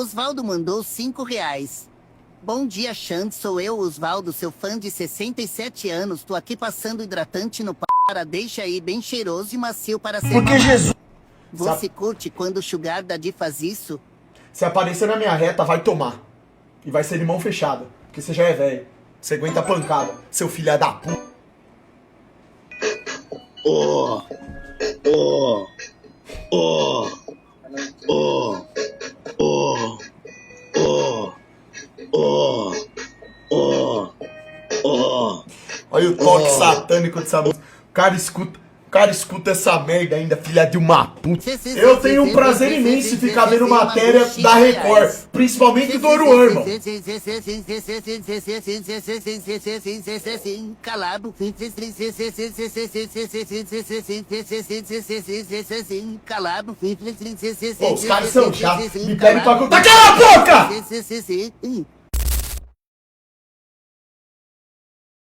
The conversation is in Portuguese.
Osvaldo mandou R$ 5. Bom dia, Xande. Sou eu, Osvaldo, seu fã de 67 anos. Tô aqui passando hidratante no para deixa aí bem cheiroso e macio para ser Porque mamado. Jesus... Você curte quando o Sugar Daddy faz isso? Se aparecer na minha reta, vai tomar. E vai ser de mão fechada. Porque você já é velho. Você aguenta a pancada, seu filho da puta. Oh, oh, oh, oh, oh, oh, oh, oh, oh. Olha o toque satânico dessa música. O cara escuta essa merda ainda, filha de uma puta. Eu tenho um prazer imenso em ficar vendo matéria da Record, principalmente do Oruan, irmão. Calado. Calado. Pô, os caras são chatos. Me pedem pra contar. Cala a boca!